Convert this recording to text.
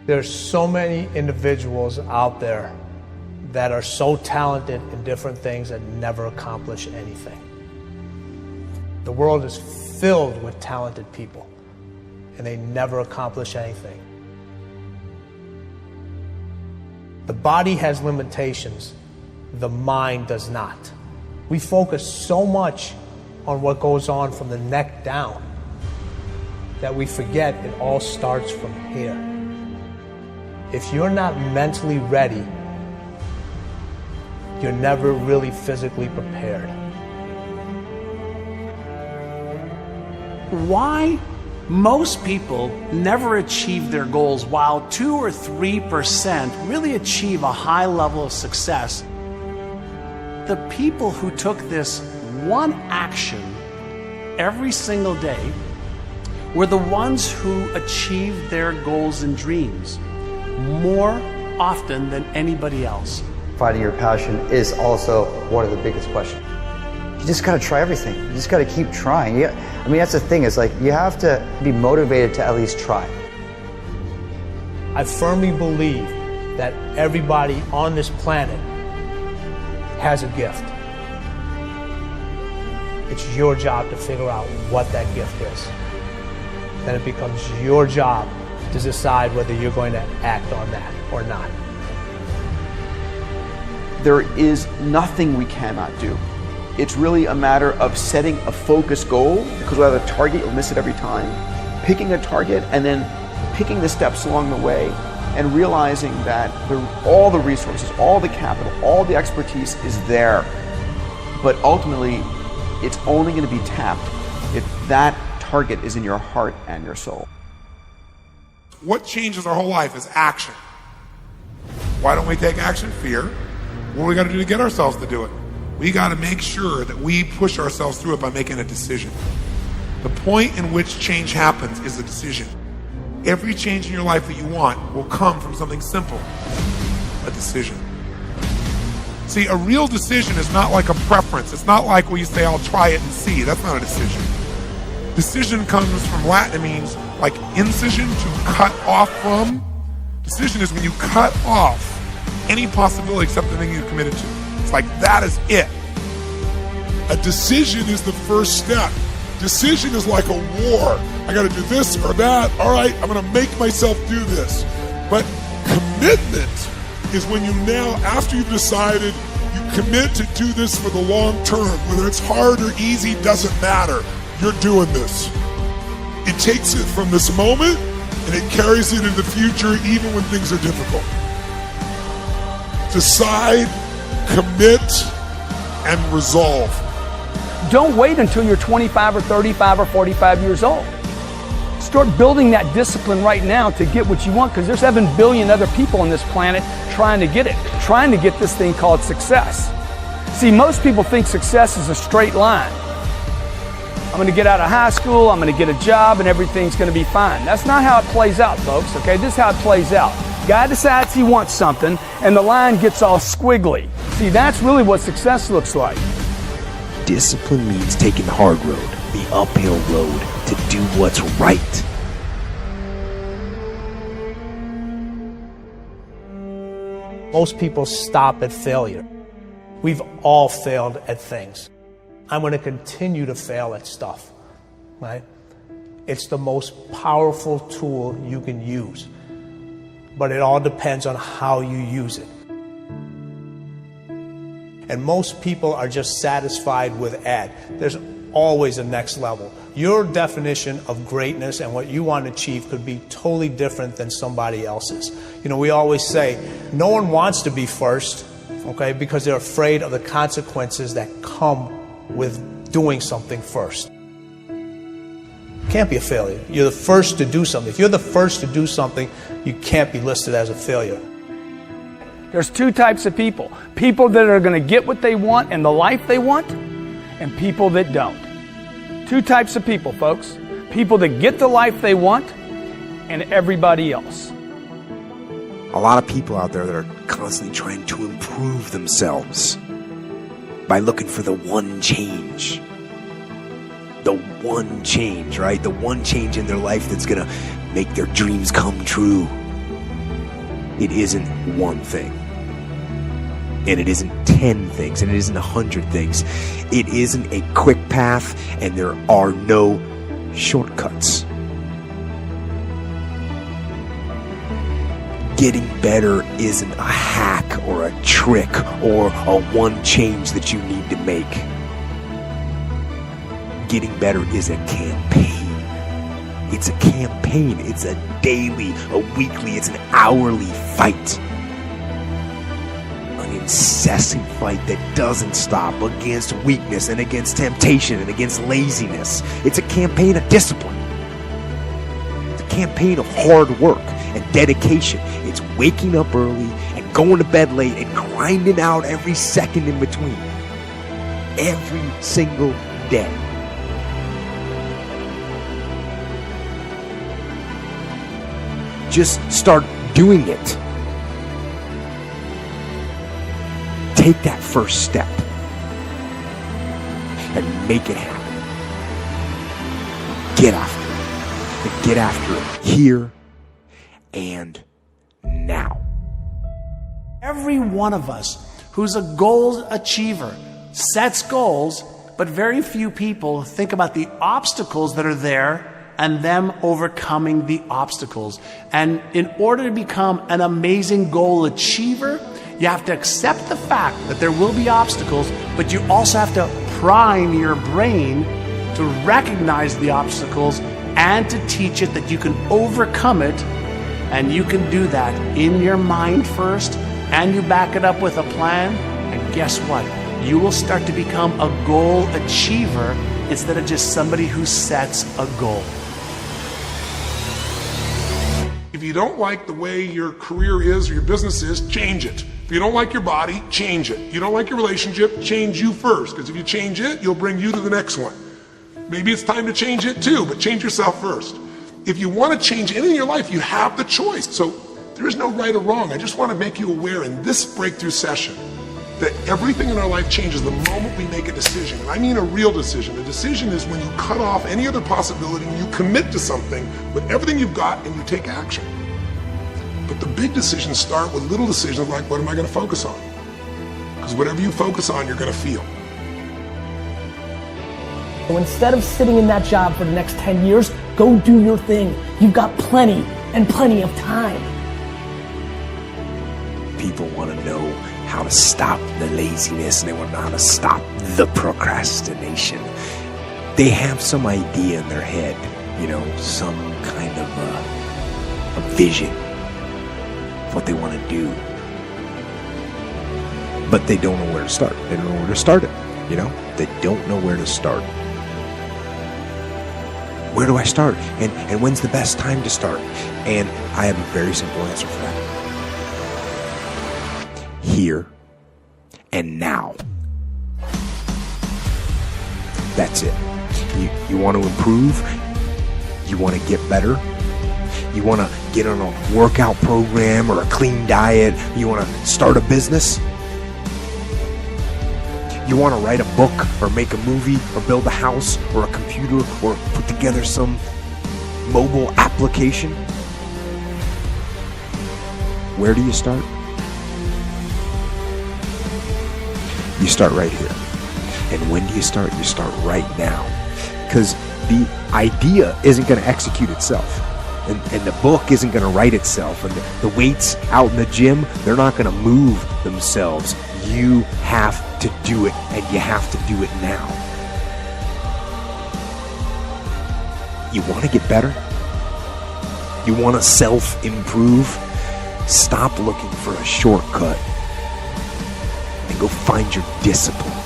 There's so many individuals out there that are so talented in different things that never accomplish anything. The world is filled with talented people, and they never accomplish anything. The body has limitations, the mind does not. We focus so much on what goes on from the neck down that we forget it all starts from here. If you're not mentally ready, you're never really physically prepared. Why most people never achieve their goals while 2 or 3% really achieve a high level of success? The people who took this one action every single day were the ones who achieved their goals and dreams more often than anybody else. Finding your passion is also one of the biggest questions. You just gotta try everything. You just gotta keep trying. I mean, that's the thing, is like, you have to be motivated to at least try. I firmly believe that everybody on this planet has a gift. It's your job to figure out what that gift is. Then it becomes your job to decide whether you're going to act on that or not. There is nothing we cannot do. It's really a matter of setting a focused goal, because without a target, you'll miss it every time. Picking a target and then picking the steps along the way and realizing that all the resources, all the capital, all the expertise is there. But ultimately, it's only going to be tapped if that target is in your heart and your soul. What changes our whole life is action. Why don't we take action? Fear. What do we got to do to get ourselves to do it? We got to make sure that we push ourselves through it by making a decision. The point in which change happens is a decision. Every change in your life that you want will come from something simple, a decision. See, a real decision is not like a preference. It's not like where you say, I'll try it and see. That's not a decision. Decision comes from Latin. It means like incision, to cut off from. Decision is when you cut off any possibility except the thing you're committed to. It's like that is it. A decision is the first step. Decision is like a war. I got to do this or that. All right, I'm going to make myself do this. But commitment is when you now, after you've decided, you commit to do this for the long term. Whether it's hard or easy, doesn't matter. You're doing this. It takes it from this moment and it carries it into the future even when things are difficult. Decide, commit, and resolve. Don't wait until you're 25 or 35 or 45 years old. Start building that discipline right now to get what you want, because there's 7 billion other people on this planet trying to get it, trying to get this thing called success. See, most people think success is a straight line. I'm going to get out of high school, I'm going to get a job, and everything's going to be fine. That's not how it plays out, folks, okay? This is how it plays out. Guy decides he wants something, and the line gets all squiggly. See, that's really what success looks like. Discipline means taking the hard road, the uphill road, to do what's right. Most people stop at failure. We've all failed at things. I'm going to continue to fail at stuff, right? It's the most powerful tool you can use, but it all depends on how you use it. And most people are just satisfied with there's always a next level. Your definition of greatness and what you want to achieve could be totally different than somebody else's. You know, we always say, no one wants to be first, okay, because they're afraid of the consequences that come with doing something first. You can't be a failure. You're the first to do something. If you're the first to do something, you can't be listed as a failure. There's 2 types of people. People that are going to get what they want and the life they want, and people that don't. 2 types of people, folks. People that get the life they want, and everybody else. A lot of people out there that are constantly trying to improve themselves by looking for the one change. The one change, right? The one change in their life that's going to make their dreams come true. it isn't one thing. And it isn't 10 things, and it isn't 100 things. It isn't a quick path, and there are no shortcuts. Getting better isn't a hack or a trick or a one change that you need to make. Getting better is a campaign. It's a campaign. It's a daily, a weekly, it's an hourly fight. An incessant fight that doesn't stop against weakness and against temptation and against laziness. It's a campaign of discipline. It's a campaign of hard work and dedication. It's waking up early and going to bed late and grinding out every second in between. Every single day. Just start doing it. Take that first step and make it happen. Get after it. And get after it here and now. Every one of us who's a goal achiever sets goals, but very few people think about the obstacles that are there and them overcoming the obstacles. And in order to become an amazing goal achiever, you have to accept the fact that there will be obstacles, but you also have to prime your brain to recognize the obstacles and to teach it that you can overcome it. And you can do that in your mind first, and you back it up with a plan. And guess what? You will start to become a goal achiever instead of just somebody who sets a goal. If you don't like the way your career is or your business is, change it. If you don't like your body, change it. You don't like your relationship, change you first. Because if you change it, you'll bring you to the next one. Maybe it's time to change it too, but change yourself first. If you want to change anything in your life, you have the choice. So there is no right or wrong. I just want to make you aware in this breakthrough session that everything in our life changes the moment we make a decision. And I mean a real decision. A decision is when you cut off any other possibility and you commit to something with everything you've got and you take action. But the big decisions start with little decisions like, what am I going to focus on? Because whatever you focus on, you're going to feel. So instead of sitting in that job for the next 10 years, go do your thing. You've got plenty and plenty of time. People want to know how to stop the laziness, and they want to know how to stop the procrastination. They have some idea in their head, some kind of a vision of what they want to do. But they don't know where to start. They don't know where to start it, They don't know where to start. Where do I start? And when's the best time to start? And I have a very simple answer for that. Here and now. That's it. You want to improve? You want to get better? You want to get on a workout program or a clean diet? You want to start a business? You want to write a book or make a movie or build a house or a computer or put together some mobile application? Where do you start? You start right here. And when do you start? You start right now. Because the idea isn't going to execute itself. And the book isn't going to write itself. And the weights out in the gym, they're not going to move themselves. You have to do it, and you have to do it now. You want to get better? You want to self-improve? Stop looking for a shortcut and go find your discipline.